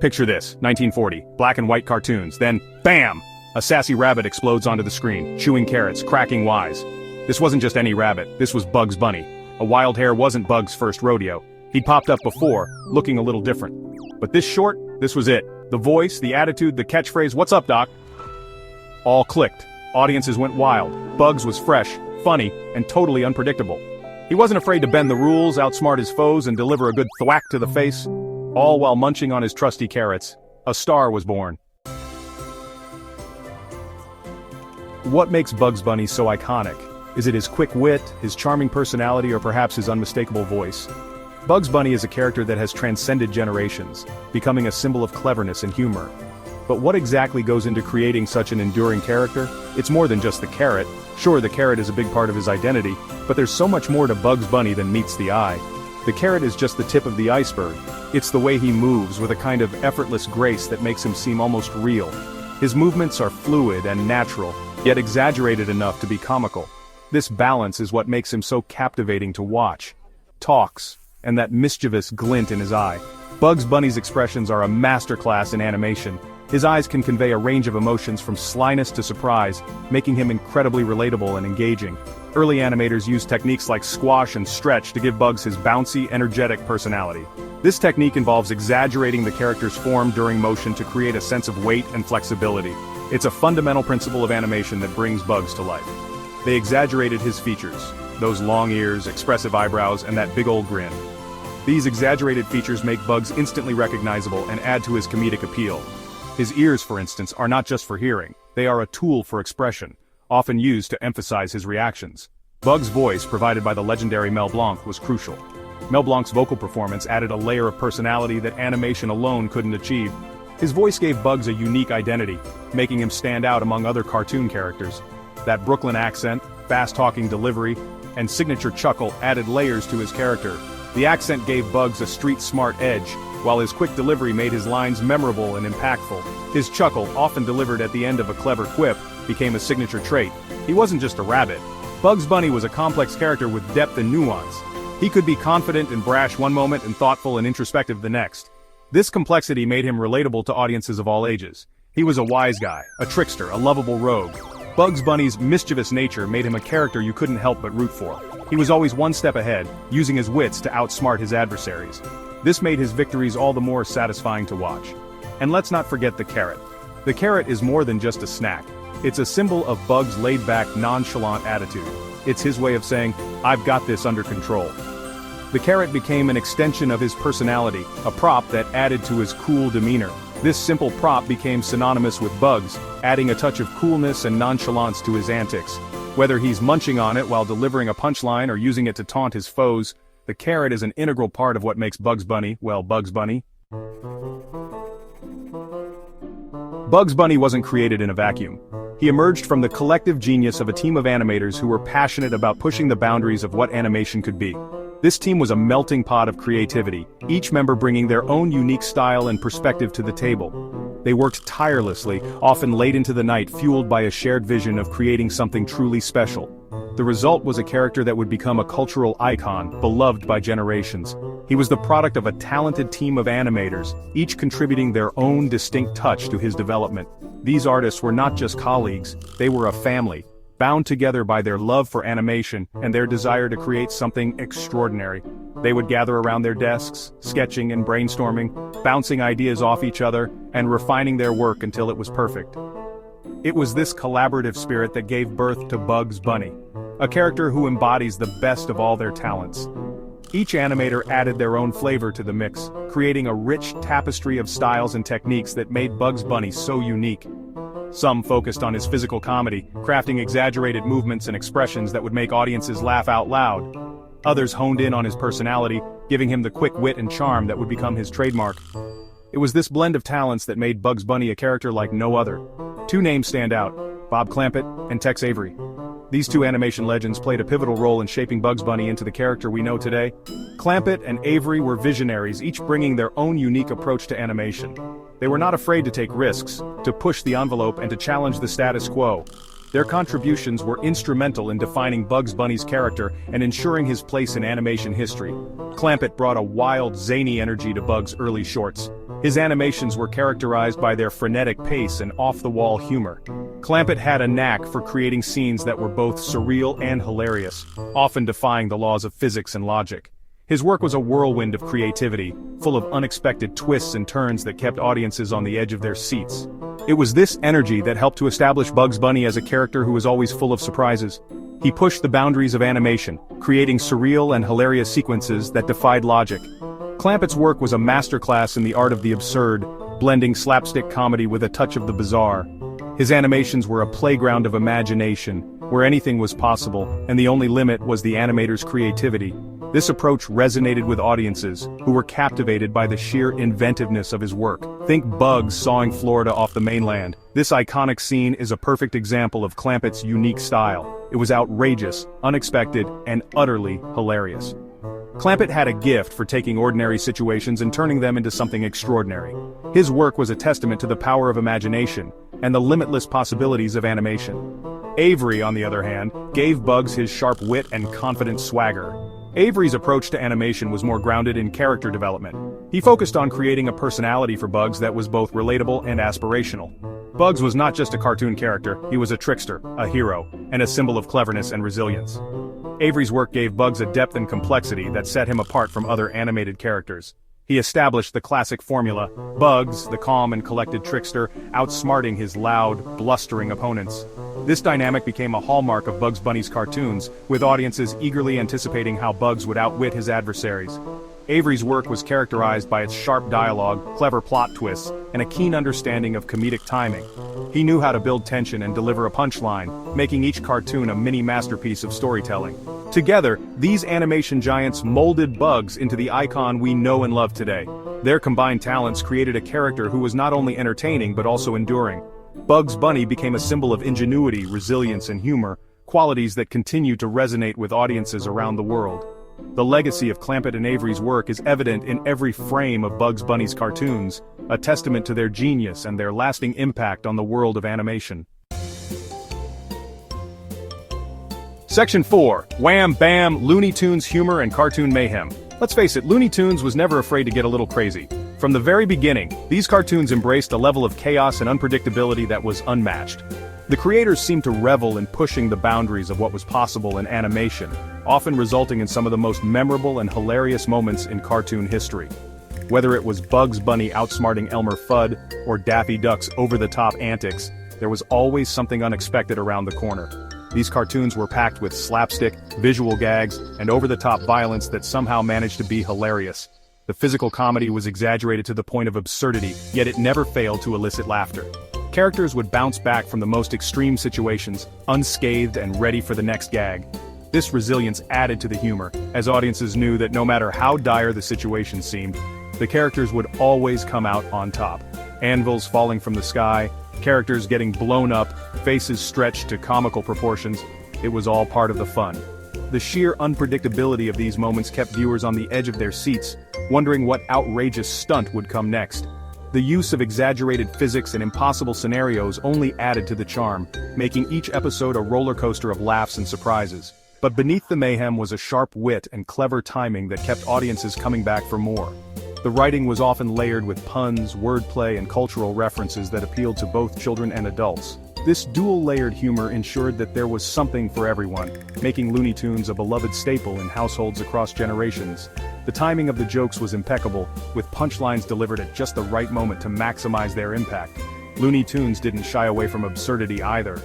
Picture this, 1940, black and white cartoons, then, BAM! A sassy rabbit explodes onto the screen, chewing carrots, cracking wise. This wasn't just any rabbit, this was Bugs Bunny. A wild hair wasn't Bugs' first rodeo. He'd popped up before, looking a little different. But this short, this was it. The voice, the attitude, the catchphrase, "What's up, Doc?" All clicked. Audiences went wild. Bugs was fresh, funny, and totally unpredictable. He wasn't afraid to bend the rules, outsmart his foes, and deliver a good thwack to the face, all while munching on his trusty carrots. A star was born. What makes Bugs Bunny so iconic? Is it his quick wit, his charming personality, or perhaps his unmistakable voice? Bugs Bunny is a character that has transcended generations, becoming a symbol of cleverness and humor. But what exactly goes into creating such an enduring character? It's more than just the carrot. Sure, the carrot is a big part of his identity, but there's so much more to Bugs Bunny than meets the eye. The carrot is just the tip of the iceberg. It's the way he moves with a kind of effortless grace that makes him seem almost real. His movements are fluid and natural, yet exaggerated enough to be comical. This balance is what makes him so captivating to watch. Talks, and that mischievous glint in his eye. Bugs Bunny's expressions are a masterclass in animation. His eyes can convey a range of emotions from slyness to surprise, making him incredibly relatable and engaging. Early animators used techniques like squash and stretch to give Bugs his bouncy, energetic personality. This technique involves exaggerating the character's form during motion to create a sense of weight and flexibility. It's a fundamental principle of animation that brings Bugs to life. They exaggerated his features, those long ears, expressive eyebrows, and that big old grin. These exaggerated features make Bugs instantly recognizable and add to his comedic appeal. His ears, for instance, are not just for hearing, they are a tool for expression, often used to emphasize his reactions. Bugs' voice, provided by the legendary Mel Blanc, was crucial. Mel Blanc's vocal performance added a layer of personality that animation alone couldn't achieve. His voice gave Bugs a unique identity, making him stand out among other cartoon characters. That Brooklyn accent, fast-talking delivery, and signature chuckle added layers to his character. The accent gave Bugs a street-smart edge, while his quick delivery made his lines memorable and impactful. His chuckle, often delivered at the end of a clever quip, became a signature trait. He wasn't just a rabbit. Bugs Bunny was a complex character with depth and nuance. He could be confident and brash one moment and thoughtful and introspective the next. This complexity made him relatable to audiences of all ages. He was a wise guy, a trickster, a lovable rogue. Bugs Bunny's mischievous nature made him a character you couldn't help but root for. He was always one step ahead, using his wits to outsmart his adversaries. This made his victories all the more satisfying to watch. And let's not forget the carrot. The carrot is more than just a snack. It's a symbol of Bugs' laid-back, nonchalant attitude. It's his way of saying, "I've got this under control." The carrot became an extension of his personality, a prop that added to his cool demeanor. This simple prop became synonymous with Bugs, adding a touch of coolness and nonchalance to his antics. Whether he's munching on it while delivering a punchline or using it to taunt his foes, the carrot is an integral part of what makes Bugs Bunny, well, Bugs Bunny. Bugs Bunny wasn't created in a vacuum. He emerged from the collective genius of a team of animators who were passionate about pushing the boundaries of what animation could be. This team was a melting pot of creativity, each member bringing their own unique style and perspective to the table. They worked tirelessly, often late into the night, fueled by a shared vision of creating something truly special. The result was a character that would become a cultural icon, beloved by generations. He was the product of a talented team of animators, each contributing their own distinct touch to his development. These artists were not just colleagues, they were a family, bound together by their love for animation and their desire to create something extraordinary. They would gather around their desks, sketching and brainstorming, bouncing ideas off each other, and refining their work until it was perfect. It was this collaborative spirit that gave birth to Bugs Bunny, a character who embodies the best of all their talents. Each animator added their own flavor to the mix, creating a rich tapestry of styles and techniques that made Bugs Bunny so unique. Some focused on his physical comedy, crafting exaggerated movements and expressions that would make audiences laugh out loud. Others honed in on his personality, giving him the quick wit and charm that would become his trademark. It was this blend of talents that made Bugs Bunny a character like no other. Two names stand out, Bob Clampett and Tex Avery. These two animation legends played a pivotal role in shaping Bugs Bunny into the character we know today. Clampett and Avery were visionaries, each bringing their own unique approach to animation. They were not afraid to take risks, to push the envelope and to challenge the status quo. Their contributions were instrumental in defining Bugs Bunny's character and ensuring his place in animation history. Clampett brought a wild, zany energy to Bugs' early shorts. His animations were characterized by their frenetic pace and off-the-wall humor. Clampett had a knack for creating scenes that were both surreal and hilarious, often defying the laws of physics and logic. His work was a whirlwind of creativity, full of unexpected twists and turns that kept audiences on the edge of their seats. It was this energy that helped to establish Bugs Bunny as a character who was always full of surprises. He pushed the boundaries of animation, creating surreal and hilarious sequences that defied logic. Clampett's work was a masterclass in the art of the absurd, blending slapstick comedy with a touch of the bizarre. His animations were a playground of imagination, where anything was possible, and the only limit was the animator's creativity. This approach resonated with audiences, who were captivated by the sheer inventiveness of his work. Think Bugs sawing Florida off the mainland. This iconic scene is a perfect example of Clampett's unique style. It was outrageous, unexpected, and utterly hilarious. Clampett had a gift for taking ordinary situations and turning them into something extraordinary. His work was a testament to the power of imagination, and the limitless possibilities of animation. Avery, on the other hand, gave Bugs his sharp wit and confident swagger. Avery's approach to animation was more grounded in character development. He focused on creating a personality for Bugs that was both relatable and aspirational. Bugs was not just a cartoon character, he was a trickster, a hero, and a symbol of cleverness and resilience. Avery's work gave Bugs a depth and complexity that set him apart from other animated characters. He established the classic formula, Bugs, the calm and collected trickster, outsmarting his loud, blustering opponents. This dynamic became a hallmark of Bugs Bunny's cartoons, with audiences eagerly anticipating how Bugs would outwit his adversaries. Avery's work was characterized by its sharp dialogue, clever plot twists, and a keen understanding of comedic timing. He knew how to build tension and deliver a punchline, making each cartoon a mini masterpiece of storytelling. Together, these animation giants molded Bugs into the icon we know and love today. Their combined talents created a character who was not only entertaining but also enduring. Bugs Bunny became a symbol of ingenuity, resilience, and humor, qualities that continue to resonate with audiences around the world. The legacy of Clampett and Avery's work is evident in every frame of Bugs Bunny's cartoons, a testament to their genius and their lasting impact on the world of animation. Section 4. Wham Bam, Looney Tunes Humor and Cartoon Mayhem. Let's face it, Looney Tunes was never afraid to get a little crazy. From the very beginning, these cartoons embraced a level of chaos and unpredictability that was unmatched. The creators seemed to revel in pushing the boundaries of what was possible in animation, often resulting in some of the most memorable and hilarious moments in cartoon history. Whether it was Bugs Bunny outsmarting Elmer Fudd, or Daffy Duck's over-the-top antics, there was always something unexpected around the corner. These cartoons were packed with slapstick, visual gags, and over-the-top violence that somehow managed to be hilarious. The physical comedy was exaggerated to the point of absurdity, yet it never failed to elicit laughter. Characters would bounce back from the most extreme situations, unscathed and ready for the next gag. This resilience added to the humor, as audiences knew that no matter how dire the situation seemed, the characters would always come out on top. Anvils falling from the sky, characters getting blown up, faces stretched to comical proportions, it was all part of the fun. The sheer unpredictability of these moments kept viewers on the edge of their seats, wondering what outrageous stunt would come next. The use of exaggerated physics and impossible scenarios only added to the charm, making each episode a roller coaster of laughs and surprises. But beneath the mayhem was a sharp wit and clever timing that kept audiences coming back for more. The writing was often layered with puns, wordplay, and cultural references that appealed to both children and adults. This dual-layered humor ensured that there was something for everyone, making Looney Tunes a beloved staple in households across generations. The timing of the jokes was impeccable, with punchlines delivered at just the right moment to maximize their impact. Looney Tunes didn't shy away from absurdity either.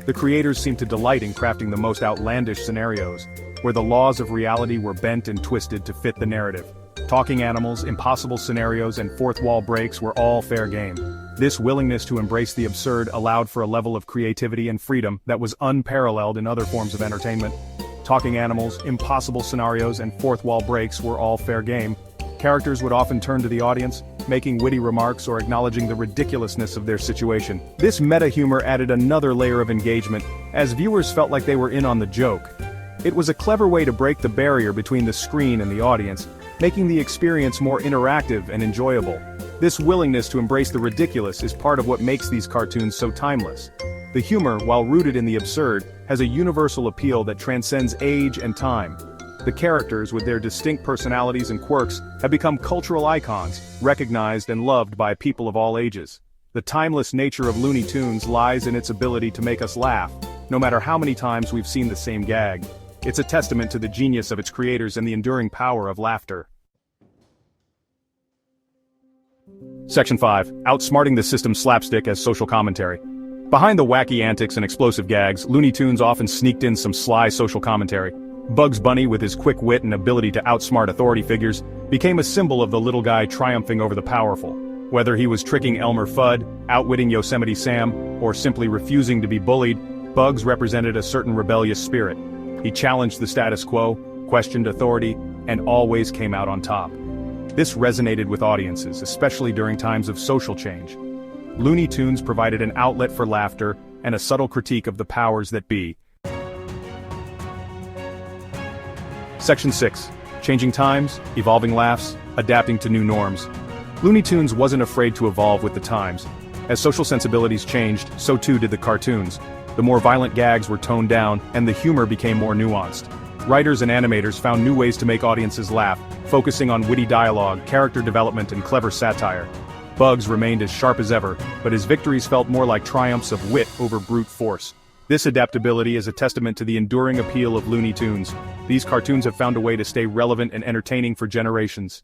The creators seemed to delight in crafting the most outlandish scenarios, where the laws of reality were bent and twisted to fit the narrative. Talking animals, impossible scenarios, and fourth-wall breaks were all fair game. This willingness to embrace the absurd allowed for a level of creativity and freedom that was unparalleled in other forms of entertainment. Talking animals, impossible scenarios, and fourth-wall breaks were all fair game. Characters would often turn to the audience, making witty remarks or acknowledging the ridiculousness of their situation. This meta-humor added another layer of engagement, as viewers felt like they were in on the joke. It was a clever way to break the barrier between the screen and the audience, making the experience more interactive and enjoyable. This willingness to embrace the ridiculous is part of what makes these cartoons so timeless. The humor, while rooted in the absurd, has a universal appeal that transcends age and time. The characters, with their distinct personalities and quirks, have become cultural icons, recognized and loved by people of all ages. The timeless nature of Looney Tunes lies in its ability to make us laugh, no matter how many times we've seen the same gag. It's a testament to the genius of its creators and the enduring power of laughter. Section 5. Outsmarting the system's slapstick as social commentary. Behind the wacky antics and explosive gags, Looney Tunes often sneaked in some sly social commentary. Bugs Bunny, with his quick wit and ability to outsmart authority figures, became a symbol of the little guy triumphing over the powerful. Whether he was tricking Elmer Fudd, outwitting Yosemite Sam, or simply refusing to be bullied, Bugs represented a certain rebellious spirit. He challenged the status quo, questioned authority, and always came out on top. This resonated with audiences, especially during times of social change. Looney Tunes provided an outlet for laughter and a subtle critique of the powers that be. Section 6. Changing times, evolving laughs, adapting to new norms. Looney Tunes wasn't afraid to evolve with the times. As social sensibilities changed, so too did the cartoons. The more violent gags were toned down, and the humor became more nuanced. Writers and animators found new ways to make audiences laugh, focusing on witty dialogue, character development, and clever satire. Bugs remained as sharp as ever, but his victories felt more like triumphs of wit over brute force. This adaptability is a testament to the enduring appeal of Looney Tunes. These cartoons have found a way to stay relevant and entertaining for generations.